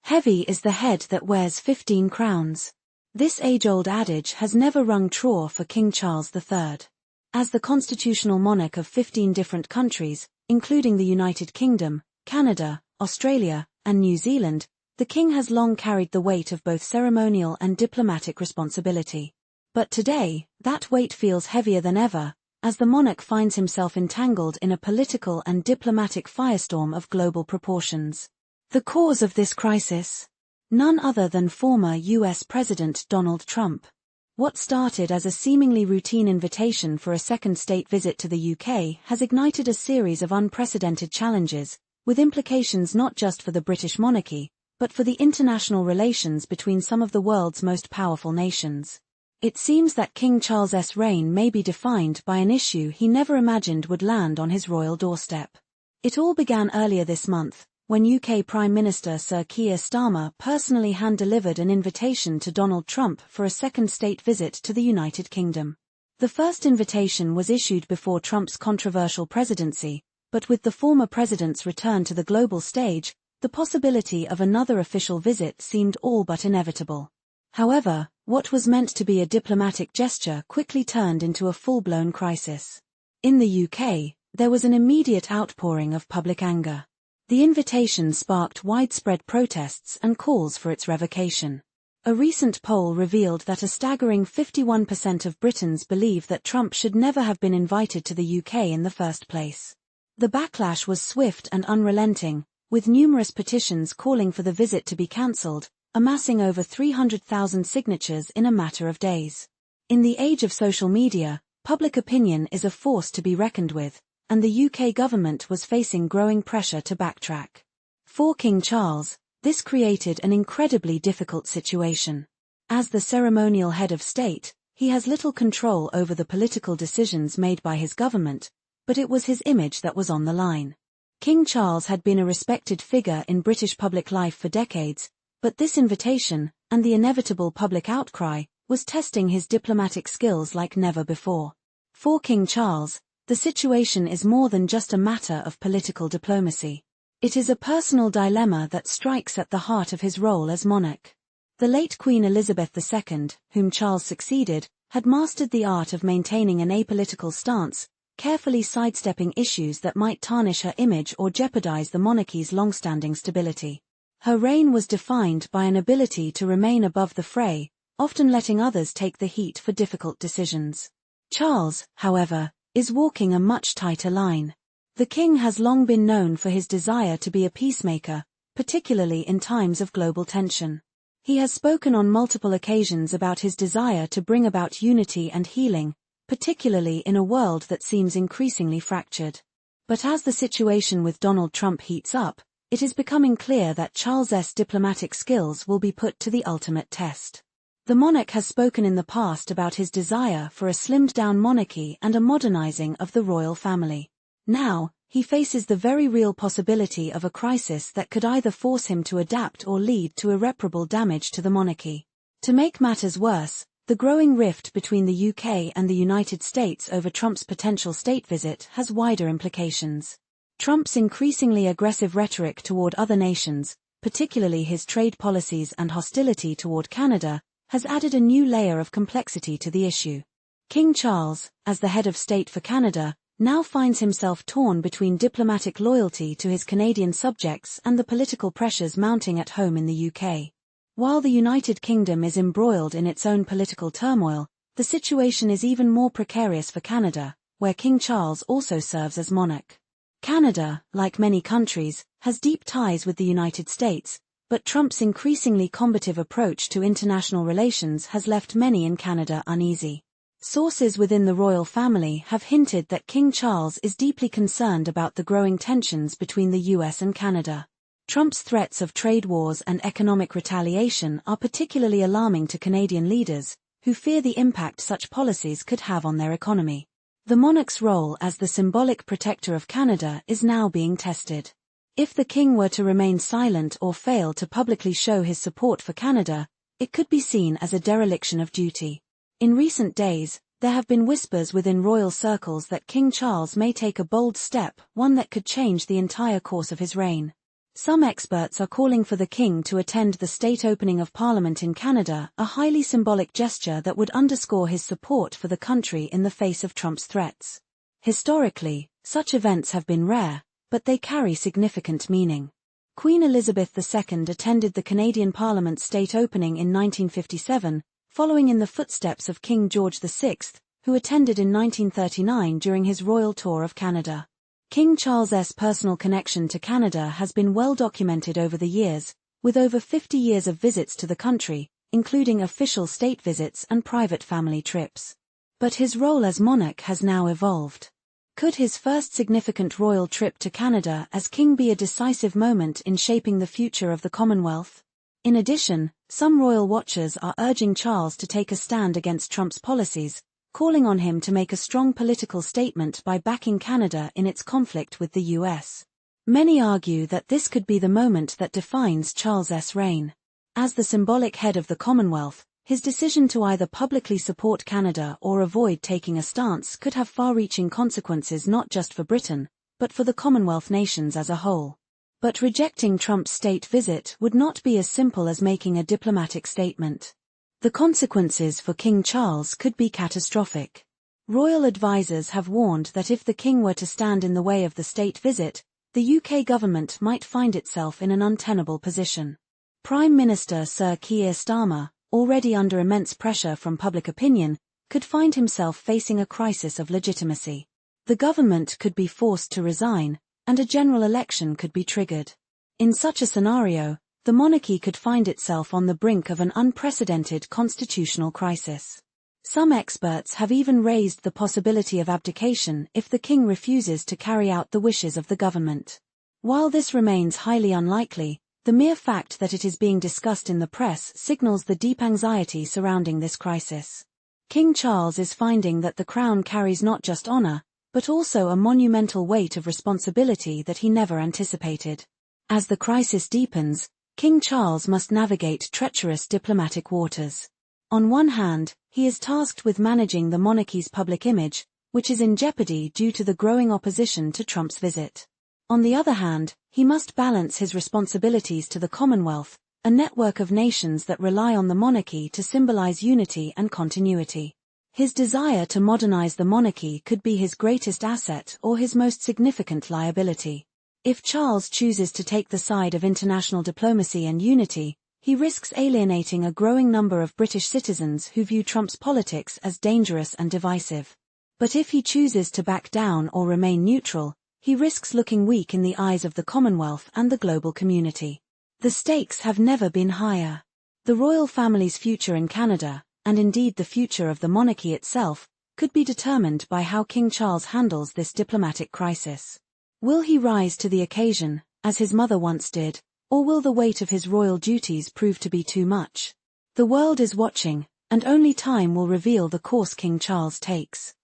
Heavy is the head that wears 15 crowns. This age-old adage has never rung true for King Charles III. As the constitutional monarch of 15 different countries, including the United Kingdom, Canada, Australia, and New Zealand, the king has long carried the weight of both ceremonial and diplomatic responsibility. But today, that weight feels heavier than ever, as the monarch finds himself entangled in a political and diplomatic firestorm of global proportions. The cause of this crisis? None other than former US President Donald Trump. What started as a seemingly routine invitation for a second state visit to the UK has ignited a series of unprecedented challenges, with implications not just for the British monarchy, but for the international relations between some of the world's most powerful nations. It seems that King Charles's reign may be defined by an issue he never imagined would land on his royal doorstep. It all began earlier this month, when UK Prime Minister Sir Keir Starmer personally hand-delivered an invitation to Donald Trump for a second state visit to the United Kingdom. The first invitation was issued before Trump's controversial presidency, but with the former president's return to the global stage, the possibility of another official visit seemed all but inevitable. However, what was meant to be a diplomatic gesture quickly turned into a full-blown crisis. In the UK, there was an immediate outpouring of public anger. The invitation sparked widespread protests and calls for its revocation. A recent poll revealed that a staggering 51% of Britons believe that Trump should never have been invited to the UK in the first place. The backlash was swift and unrelenting, with numerous petitions calling for the visit to be cancelled, amassing over 300,000 signatures in a matter of days. In the age of social media, public opinion is a force to be reckoned with, and the UK government was facing growing pressure to backtrack. For King Charles, this created an incredibly difficult situation. As the ceremonial head of state, he has little control over the political decisions made by his government, but it was his image that was on the line. King Charles had been a respected figure in British public life for decades, but this invitation, and the inevitable public outcry, was testing his diplomatic skills like never before. For King Charles, the situation is more than just a matter of political diplomacy. It is a personal dilemma that strikes at the heart of his role as monarch. The late Queen Elizabeth II, whom Charles succeeded, had mastered the art of maintaining an apolitical stance, carefully sidestepping issues that might tarnish her image or jeopardize the monarchy's long-standing stability. Her reign was defined by an ability to remain above the fray, often letting others take the heat for difficult decisions. Charles, however, is walking a much tighter line. The king has long been known for his desire to be a peacemaker, particularly in times of global tension. He has spoken on multiple occasions about his desire to bring about unity and healing, particularly in a world that seems increasingly fractured. But as the situation with Donald Trump heats up, it is becoming clear that Charles's diplomatic skills will be put to the ultimate test. The monarch has spoken in the past about his desire for a slimmed-down monarchy and a modernizing of the royal family. Now, he faces the very real possibility of a crisis that could either force him to adapt or lead to irreparable damage to the monarchy. To make matters worse, the growing rift between the UK and the United States over Trump's potential state visit has wider implications. Trump's increasingly aggressive rhetoric toward other nations, particularly his trade policies and hostility toward Canada, has added a new layer of complexity to the issue. King Charles, as the head of state for Canada, now finds himself torn between diplomatic loyalty to his Canadian subjects and the political pressures mounting at home in the UK. While the United Kingdom is embroiled in its own political turmoil, the situation is even more precarious for Canada, where King Charles also serves as monarch. Canada, like many countries, has deep ties with the United States, but Trump's increasingly combative approach to international relations has left many in Canada uneasy. Sources within the royal family have hinted that King Charles is deeply concerned about the growing tensions between the US and Canada. Trump's threats of trade wars and economic retaliation are particularly alarming to Canadian leaders, who fear the impact such policies could have on their economy. The monarch's role as the symbolic protector of Canada is now being tested. If the king were to remain silent or fail to publicly show his support for Canada, it could be seen as a dereliction of duty. In recent days, there have been whispers within royal circles that King Charles may take a bold step, one that could change the entire course of his reign. Some experts are calling for the king to attend the state opening of Parliament in Canada, a highly symbolic gesture that would underscore his support for the country in the face of Trump's threats. Historically, such events have been rare, but they carry significant meaning. Queen Elizabeth II attended the Canadian Parliament's state opening in 1957, following in the footsteps of King George VI, who attended in 1939 during his royal tour of Canada. King Charles's personal connection to Canada has been well documented over the years, with over 50 years of visits to the country, including official state visits and private family trips. But his role as monarch has now evolved. Could his first significant royal trip to Canada as king be a decisive moment in shaping the future of the Commonwealth? In addition, some royal watchers are urging Charles to take a stand against Trump's policies, calling on him to make a strong political statement by backing Canada in its conflict with the US. Many argue that this could be the moment that defines Charles's reign. As the symbolic head of the Commonwealth, his decision to either publicly support Canada or avoid taking a stance could have far-reaching consequences not just for Britain, but for the Commonwealth nations as a whole. But rejecting Trump's state visit would not be as simple as making a diplomatic statement. The consequences for King Charles could be catastrophic. Royal advisers have warned that if the king were to stand in the way of the state visit, the UK government might find itself in an untenable position. Prime Minister Sir Keir Starmer, already under immense pressure from public opinion, could find himself facing a crisis of legitimacy. The government could be forced to resign, and a general election could be triggered. In such a scenario, the monarchy could find itself on the brink of an unprecedented constitutional crisis. Some experts have even raised the possibility of abdication if the king refuses to carry out the wishes of the government. While this remains highly unlikely, the mere fact that it is being discussed in the press signals the deep anxiety surrounding this crisis. King Charles is finding that the crown carries not just honor, but also a monumental weight of responsibility that he never anticipated. As the crisis deepens, King Charles must navigate treacherous diplomatic waters. On one hand, he is tasked with managing the monarchy's public image, which is in jeopardy due to the growing opposition to Trump's visit. On the other hand, he must balance his responsibilities to the Commonwealth, a network of nations that rely on the monarchy to symbolize unity and continuity. His desire to modernize the monarchy could be his greatest asset or his most significant liability. If Charles chooses to take the side of international diplomacy and unity, he risks alienating a growing number of British citizens who view Trump's politics as dangerous and divisive. But if he chooses to back down or remain neutral, he risks looking weak in the eyes of the Commonwealth and the global community. The stakes have never been higher. The royal family's future in Canada, and indeed the future of the monarchy itself, could be determined by how King Charles handles this diplomatic crisis. Will he rise to the occasion, as his mother once did, or will the weight of his royal duties prove to be too much? The world is watching, and only time will reveal the course King Charles takes.